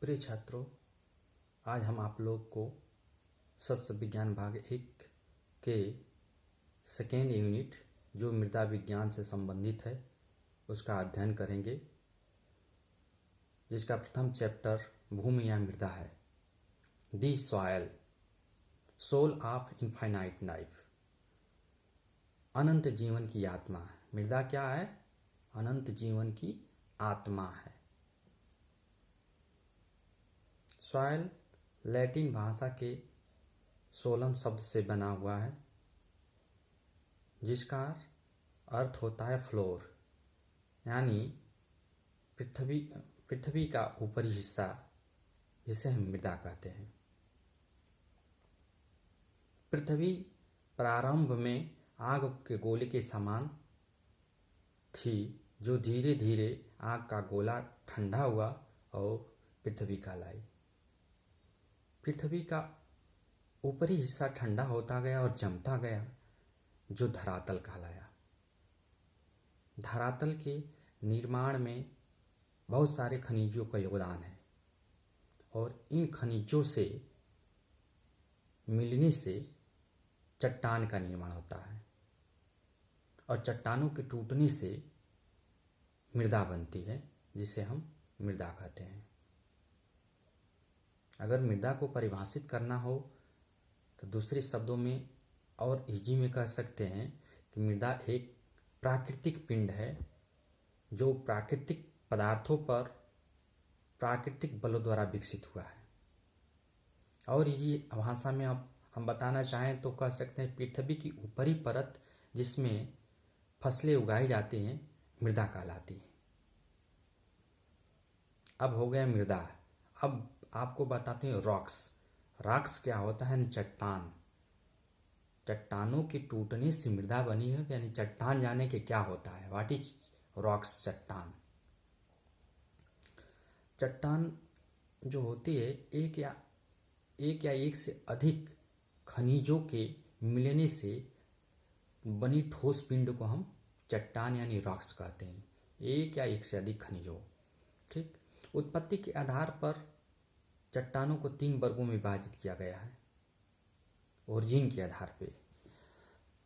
प्रिय छात्रों, आज हम आप लोग को सस्य विज्ञान भाग 1 के सेकेंड यूनिट जो मृदा विज्ञान से संबंधित है उसका अध्ययन करेंगे, जिसका प्रथम चैप्टर भूमि या मृदा है। The soil, soul of infinite life, अनंत जीवन की आत्मा। मृदा क्या है? अनंत जीवन की आत्मा है। सॉयल लैटिन भाषा के सोलम शब्द से बना हुआ है, जिसका अर्थ होता है फ्लोर, यानी पृथ्वी का ऊपरी हिस्सा, जिसे हम मृदा कहते हैं। पृथ्वी प्रारंभ में आग के गोले के समान थी, जो धीरे धीरे आग का गोला ठंडा हुआ और पृथ्वी कहलाई। पृथ्वी का ऊपरी हिस्सा ठंडा होता गया और जमता गया, जो धरातल कहलाया। धरातल के निर्माण में बहुत सारे खनिजों का योगदान है और इन खनिजों से मिलने से चट्टान का निर्माण होता है और चट्टानों के टूटने से मृदा बनती है, जिसे हम मृदा कहते हैं। अगर मृदा को परिभाषित करना हो तो दूसरे शब्दों में और इजी में कह सकते हैं कि मृदा एक प्राकृतिक पिंड है, जो प्राकृतिक पदार्थों पर प्राकृतिक बलों द्वारा विकसित हुआ है। और ये भाषा में अब हम बताना चाहें तो कह सकते हैं पृथ्वी की ऊपरी परत जिसमें फसलें उगाई जाती हैं, मृदा कहलाती है। अब हो गया मृदा। अब आपको बताते हैं रॉक्स क्या होता है? चट्टान। चट्टानों के टूटने से मृदा बनी है, यानी चट्टान जाने के क्या होता है? What is rocks? चट्टान जो होती है एक या एक से अधिक खनिजों के मिलने से बनी ठोस पिंड को हम चट्टान यानी रॉक्स कहते हैं। एक या एक से अधिक खनिजों। ठीक। उत्पत्ति के आधार पर चट्टानों को 3 वर्गों में विभाजित किया गया है ओरिजिन के आधार पे।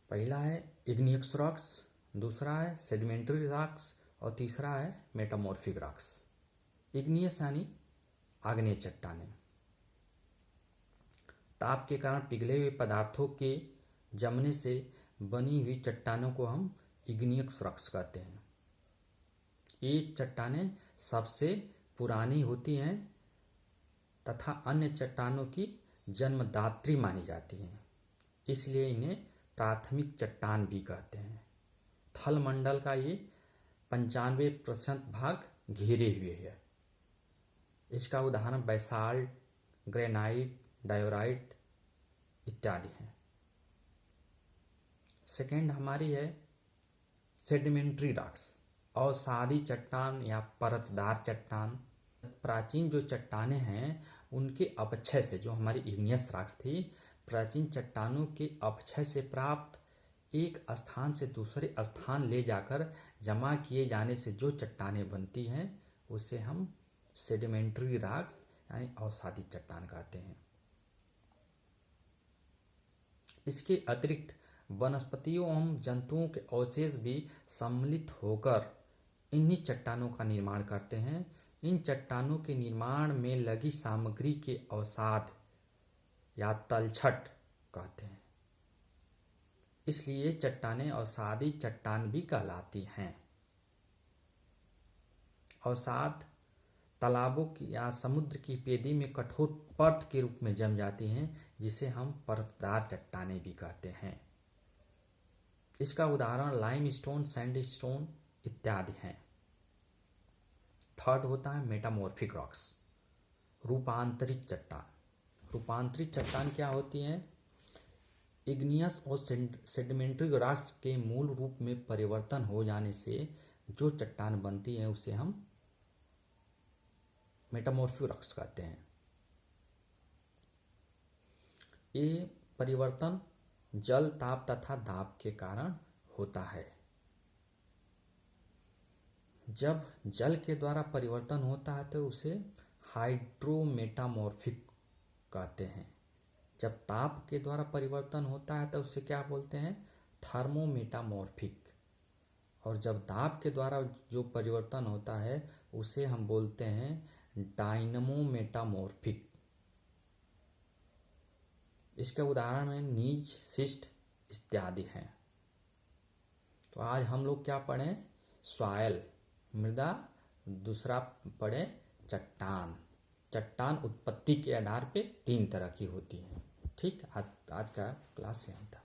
पहला है इग्नियस रॉक्स, दूसरा है सेडिमेंट्री रॉक्स और तीसरा है मेटामॉर्फिक रॉक्स। इग्नियस यानी आग्नेय चट्टानें। ताप के कारण पिघले हुए पदार्थों के जमने से बनी हुई चट्टानों को हम इग्नियस रॉक्स कहते हैं। ये चट्टानें सबसे पुरानी होती हैं तथा अन्य चट्टानों की जन्मदात्री मानी जाती हैं, इसलिए इन्हें प्राथमिक चट्टान भी कहते हैं। थल मंडल का ये 95% भाग घेरे हुए है। इसका उदाहरण बैसाल्ट, ग्रेनाइट, डायोराइट इत्यादि हैं। सेकेंड हमारी है सेडिमेंट्री रॉक्स, अवसादी चट्टान या परतदार चट्टान। प्राचीन जो चट्टानें हैं उनके अपक्षय से, जो हमारी इग्नियस रॉक्स थी, प्राचीन चट्टानों के अपक्षय से प्राप्त एक स्थान से दूसरे स्थान ले जाकर जमा किए जाने से जो चट्टानें बनती हैं उसे हम सेडिमेंट्री रॉक्स यानी अवसादी चट्टान कहते हैं। इसके अतिरिक्त वनस्पतियों एवं जंतुओं के अवशेष भी सम्मिलित होकर इन्हीं चट्टानों का निर्माण करते हैं। इन चट्टानों के निर्माण में लगी सामग्री के अवसाद या तलछट कहते हैं। इसलिए चट्टानें अवसादी चट्टान भी कहलाती हैं। अवसाद तालाबों की या समुद्र की पेदी में कठोर परत के रूप में जम जाती हैं, जिसे हम परतदार चट्टानें भी कहते हैं। इसका उदाहरण लाइमस्टोन, सैंडस्टोन इत्यादि हैं। थर्ड होता है मेटामॉर्फिक रॉक्स, रूपांतरित चट्टान। रूपांतरित चट्टान क्या होती हैं? इग्नियस और सेडिमेंट्री रॉक्स के मूल रूप में परिवर्तन हो जाने से जो चट्टान बनती है उसे हम मेटामॉर्फिक रॉक्स कहते हैं। ये परिवर्तन जल, ताप तथा दाब के कारण होता है। जब जल के द्वारा परिवर्तन होता है तो उसे हाइड्रोमेटामॉर्फिक कहते हैं। जब ताप के द्वारा परिवर्तन होता है तो उसे क्या बोलते हैं? थर्मोमेटामॉर्फिक। और जब दाब के द्वारा जो परिवर्तन होता है उसे हम बोलते हैं डायनमोमेटामॉर्फिक। इसके उदाहरण में नीच, शिस्ट इत्यादि हैं। तो आज हम लोग क्या पढ़ें? सॉयल मृदा, दूसरा पढ़े चट्टान। चट्टान उत्पत्ति के आधार पे 3 तरह की होती है। ठीक, आज का क्लास यहाँ था।